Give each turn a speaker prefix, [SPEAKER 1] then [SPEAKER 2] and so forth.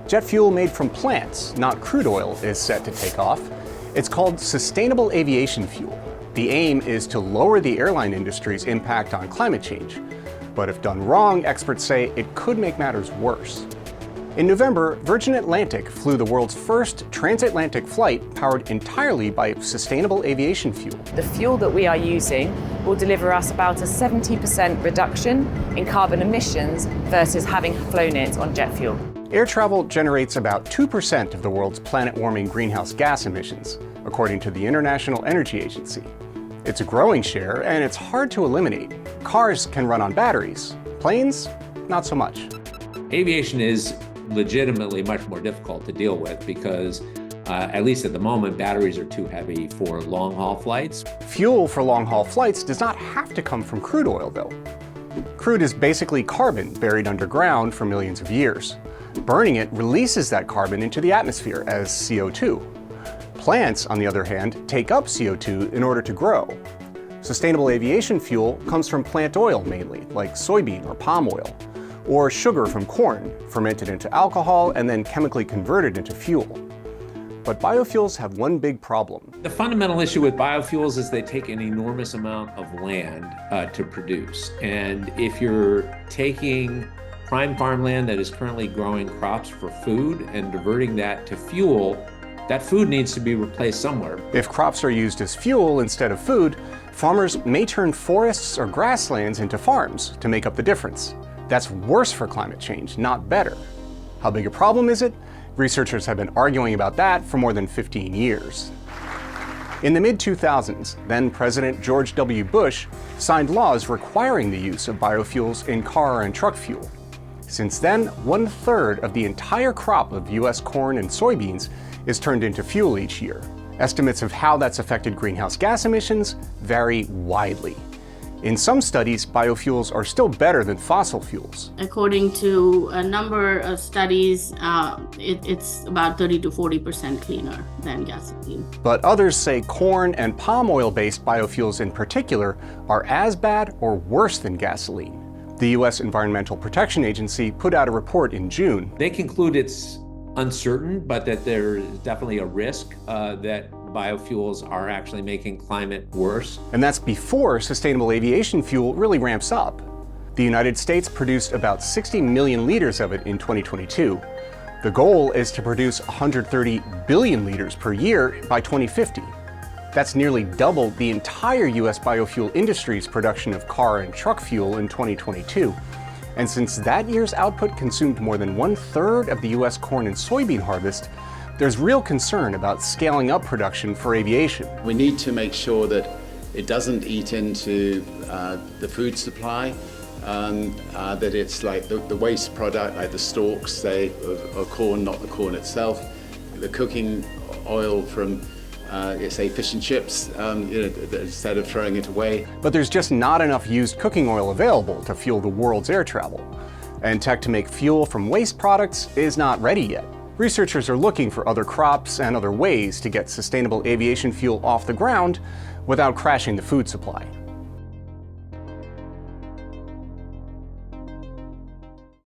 [SPEAKER 1] Jet fuel made from plants, not crude oil, is set to take off. It's called sustainable aviation fuel. The aim is to lower the airline industry's impact on climate change. But if done wrong, experts say it could make matters worse. In November, Virgin Atlantic flew the world's first transatlantic flight powered entirely by sustainable aviation fuel.
[SPEAKER 2] The fuel that we are using will deliver us about a 70% reduction in carbon emissions versus having flown it on jet fuel.
[SPEAKER 1] Air travel generates about 2% of the world's planet-warming greenhouse gas emissions, according to the International Energy Agency. It's a growing share, and it's hard to eliminate. Cars can run on batteries. Planes, not so much.
[SPEAKER 3] Aviation is legitimately much more difficult to deal with because, at least at the moment, batteries are too heavy for long-haul flights.
[SPEAKER 1] Fuel for long-haul flights does not have to come from crude oil, though. Crude is basically carbon buried underground for millions of years. Burning it releases that carbon into the atmosphere as CO2. Plants, on the other hand, take up CO2 in order to grow. Sustainable aviation fuel comes from plant oil mainly, like soybean or palm oil, or sugar from corn, fermented into alcohol and then chemically converted into fuel. But biofuels have one big problem.
[SPEAKER 3] The fundamental issue with biofuels is they take an enormous amount of land to produce. And if you're taking prime farmland that is currently growing crops for food and diverting that to fuel, that food needs to be replaced somewhere.
[SPEAKER 1] If crops are used as fuel instead of food, farmers may turn forests or grasslands into farms to make up the difference. That's worse for climate change, not better. How big a problem is it? Researchers have been arguing about that for more than 15 years. In the mid-2000s, then President George W. Bush signed laws requiring the use of biofuels in car and truck fuel. Since then, 1/3 of the entire crop of US corn and soybeans is turned into fuel each year. Estimates of how that's affected greenhouse gas emissions vary widely. In some studies, biofuels are still better than fossil fuels.
[SPEAKER 4] According to a number of studies, it's about 30 to 40% cleaner than gasoline.
[SPEAKER 1] But others say corn and palm oil-based biofuels in particular are as bad or worse than gasoline. The US Environmental Protection Agency put out a report in June.
[SPEAKER 3] They conclude it's uncertain, but that there is definitely a risk that biofuels are actually making climate worse.
[SPEAKER 1] And that's before sustainable aviation fuel really ramps up. The United States produced about 60 million liters of it in 2022. The goal is to produce 130 billion liters per year by 2050. That's nearly double the entire US biofuel industry's production of car and truck fuel in 2022. And since that year's output consumed more than 1/3 of the US corn and soybean harvest, there's real concern about scaling up production for aviation.
[SPEAKER 5] We need to make sure that it doesn't eat into the food supply, that it's like the waste product, like the stalks, say, of corn, not the corn itself. The cooking oil from say fish and chips, instead of throwing it away.
[SPEAKER 1] But there's just not enough used cooking oil available to fuel the world's air travel. And tech to make fuel from waste products is not ready yet. Researchers are looking for other crops and other ways to get sustainable aviation fuel off the ground without crashing the food supply.